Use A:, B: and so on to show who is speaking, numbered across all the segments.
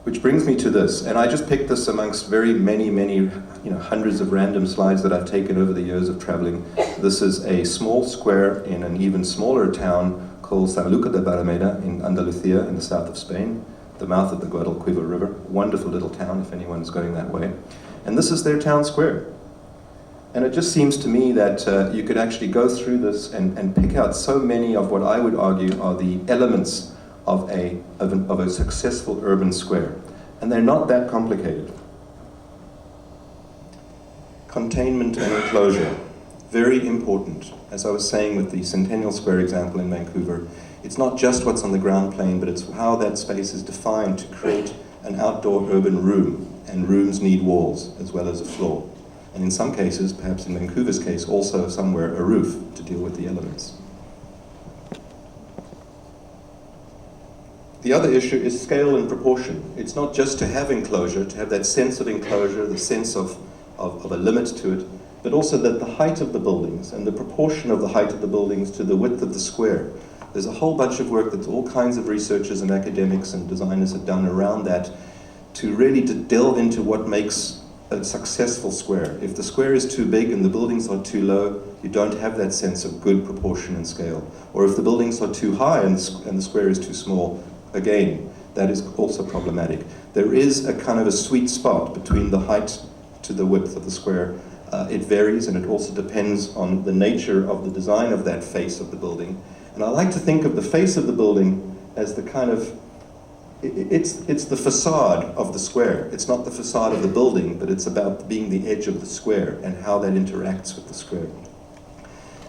A: Which brings me to this, and I just picked this amongst very many, hundreds of random slides that I've taken over the years of traveling. This is a small square in an even smaller town called San Luca de Barrameda in Andalusia in the south of Spain, the mouth of the Guadalquivir River. Wonderful little town if anyone's going that way. And this is their town square. And it just seems to me that you could actually go through this and pick out so many of what I would argue are the elements of a successful urban square. And they're not that complicated. Containment and enclosure, very important. As I was saying with the Centennial Square example in Vancouver, it's not just what's on the ground plane, but it's how that space is defined to create an outdoor urban room. And rooms need walls as well as a floor. And in some cases, perhaps in Vancouver's case, also somewhere a roof to deal with the elements. The other issue is scale and proportion. It's not just to have enclosure, to have that sense of enclosure, the sense of a limit to it, but also that the height of the buildings and the proportion of the height of the buildings to the width of the square. There's a whole bunch of work that all kinds of researchers and academics and designers have done around that to really delve into what makes a successful square. If the square is too big and the buildings are too low, you don't have that sense of good proportion and scale. Or if the buildings are too high and the square is too small, again, that is also problematic. There is a kind of a sweet spot between the height to the width of the square. It varies, and it also depends on the nature of the design of that face of the building. And I like to think of the face of the building as the kind of, it's the facade of the square. It's not the facade of the building, but it's about being the edge of the square and how that interacts with the square.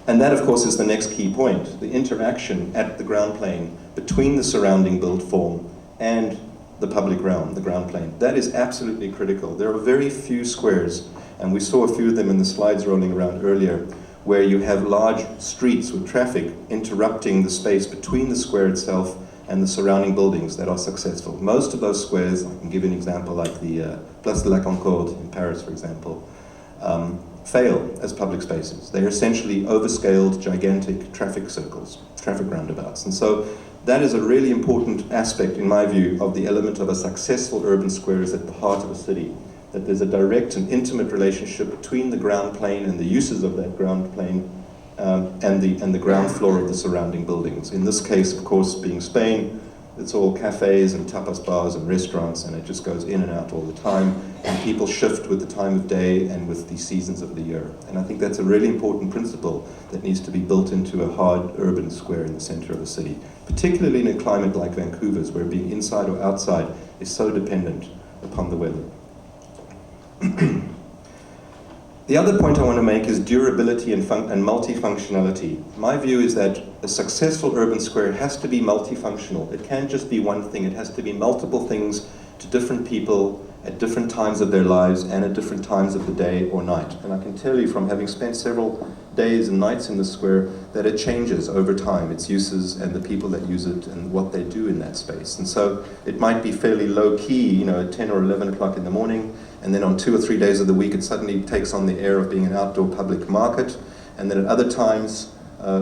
A: And that, of course, is the next key point, the interaction at the ground plane between the surrounding built form and the public realm, the ground plane. That is absolutely critical. There are very few squares, and we saw a few of them in the slides rolling around earlier, where you have large streets with traffic interrupting the space between the square itself and the surrounding buildings that are successful. Most of those squares, I can give you an example like the Place de la Concorde in Paris, for example, fail as public spaces. They're essentially overscaled, gigantic traffic circles, traffic roundabouts. And so that is a really important aspect, in my view, of the element of a successful urban square is at the heart of a city. That there's a direct and intimate relationship between the ground plane and the uses of that ground plane and the ground floor of the surrounding buildings. In this case, of course, being Spain, it's all cafes and tapas bars and restaurants, and it just goes in and out all the time, and people shift with the time of day and with the seasons of the year. And I think that's a really important principle that needs to be built into a hard urban square in the center of a city, particularly in a climate like Vancouver's, where being inside or outside is so dependent upon the weather. The other point I want to make is durability and multifunctionality. My view is that a successful urban square has to be multifunctional. It can't just be one thing. It has to be multiple things to different people at different times of their lives and at different times of the day or night. And I can tell you from having spent several days and nights in the square that it changes over time, its uses and the people that use it and what they do in that space. And so it might be fairly low-key, at 10 or 11 o'clock in the morning, and then on 2 or 3 days of the week it suddenly takes on the air of being an outdoor public market, and then at other times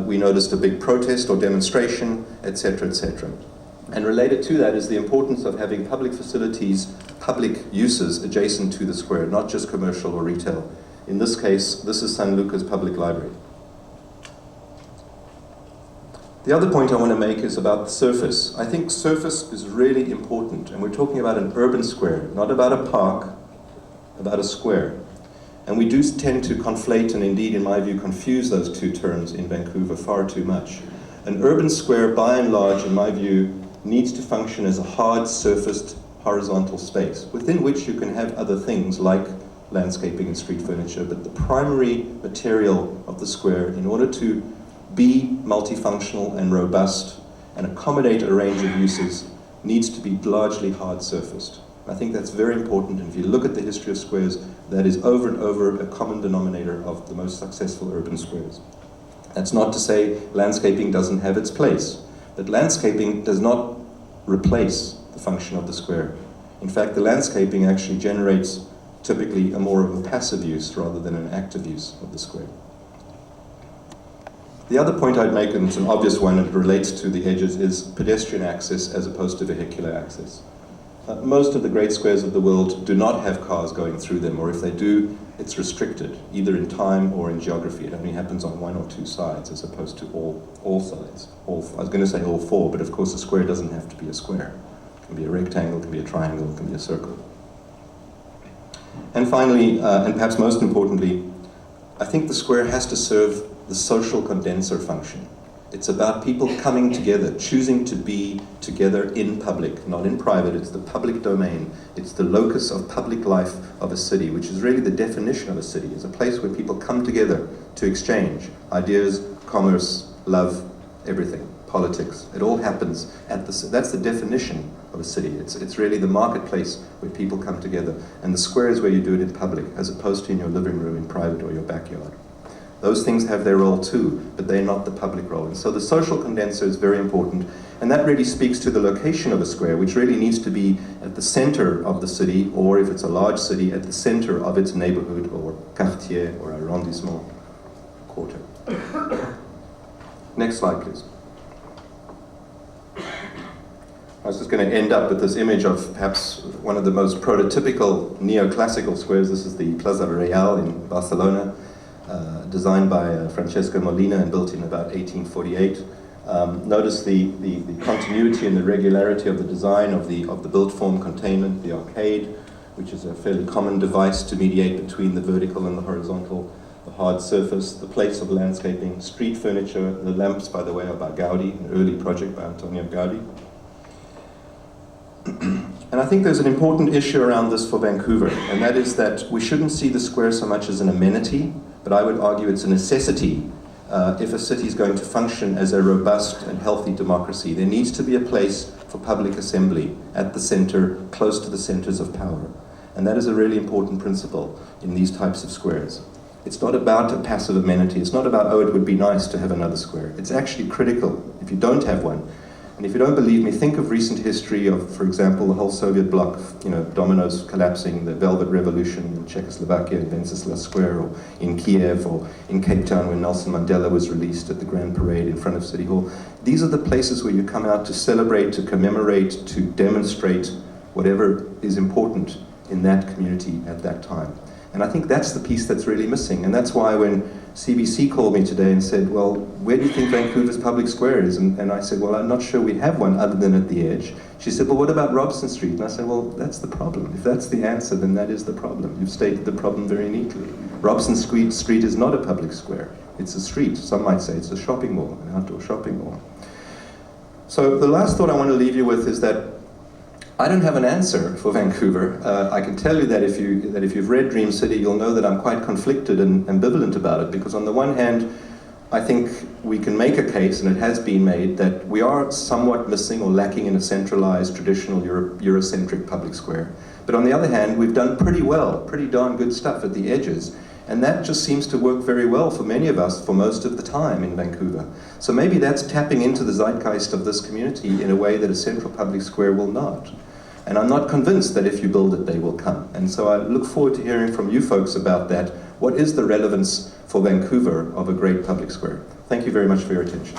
A: we noticed a big protest or demonstration, etc., etc. And related to that is the importance of having public facilities, public uses adjacent to the square, not just commercial or retail. In this case, this is San Luca's public library. The other point I want to make is about the surface. I think surface is really important, and we're talking about an urban square, not about a park, about a square. And we do tend to conflate and indeed, in my view, confuse those two terms in Vancouver far too much. An urban square, by and large, in my view, needs to function as a hard surfaced horizontal space within which you can have other things like landscaping and street furniture, but the primary material of the square, in order to be multifunctional and robust and accommodate a range of uses, needs to be largely hard surfaced. I think that's very important, and if you look at the history of squares, that is over and over a common denominator of the most successful urban squares. That's not to say landscaping doesn't have its place, but landscaping does not replace the function of the square. In fact, the landscaping actually generates typically a more of a passive use rather than an active use of the square. The other point I'd make, and it's an obvious one, and it relates to the edges, is pedestrian access as opposed to vehicular access. Most of the great squares of the world do not have cars going through them, or if they do, it's restricted, either in time or in geography. It only happens on one or two sides, as opposed to all sides. I was going to say all four, but of course a square doesn't have to be a square. It can be a rectangle, it can be a triangle, it can be a circle. And finally, and perhaps most importantly, I think the square has to serve the social condenser function. It's about people coming together, choosing to be together in public, not in private. It's the public domain. It's the locus of public life of a city, which is really the definition of a city. It's a place where people come together to exchange ideas, commerce, love, everything, politics. It all happens at that's the definition of a city. It's really the marketplace where people come together. And the square is where you do it in public, as opposed to in your living room, in private, or your backyard. Those things have their role too, but they're not the public role. And so the social condenser is very important, and that really speaks to the location of a square, which really needs to be at the center of the city, or if it's a large city, at the center of its neighborhood, or quartier, or arrondissement, quarter. Next slide, please. I was just going to end up with this image of perhaps one of the most prototypical neoclassical squares. This is the Plaza Real in Barcelona. Designed by Francesco Molina and built in about 1848. Notice the continuity and the regularity of the design of the built form containment, the arcade, which is a fairly common device to mediate between the vertical and the horizontal, the hard surface, the plates of landscaping, street furniture. The lamps, by the way, are by Gaudi, an early project by Antonio Gaudi. And I think there's an important issue around this for Vancouver, and that is that we shouldn't see the square so much as an amenity, but I would argue it's a necessity if a city is going to function as a robust and healthy democracy. There needs to be a place for public assembly at the center, close to the centers of power. And that is a really important principle in these types of squares. It's not about a passive amenity. It's not about, oh, it would be nice to have another square. It's actually critical if you don't have one. And if you don't believe me, think of recent history of, for example, the whole Soviet bloc, dominoes collapsing, the Velvet Revolution in Czechoslovakia, in Wenceslas Square, or in Kiev, or in Cape Town when Nelson Mandela was released at the Grand Parade in front of City Hall. These are the places where you come out to celebrate, to commemorate, to demonstrate whatever is important in that community at that time. And I think that's the piece that's really missing. And that's why when CBC called me today and said, well, where do you think Vancouver's public square is? And I said, well, I'm not sure we have one other than at the edge. She said, well, what about Robson Street? And I said, well, that's the problem. If that's the answer, then that is the problem. You've stated the problem very neatly. Robson Street is not a public square. It's a street. Some might say it's a shopping mall, an outdoor shopping mall. So the last thought I want to leave you with is that I don't have an answer for Vancouver. I can tell you that if you've read Dream City, you'll know that I'm quite conflicted and ambivalent about it, because on the one hand, I think we can make a case, and it has been made, that we are somewhat missing or lacking in a centralized, traditional Eurocentric public square. But on the other hand, we've done pretty well, pretty darn good stuff at the edges. And that just seems to work very well for many of us for most of the time in Vancouver. So maybe that's tapping into the zeitgeist of this community in a way that a central public square will not. And I'm not convinced that if you build it, they will come. And so I look forward to hearing from you folks about that. What is the relevance for Vancouver of a great public square? Thank you very much for your attention.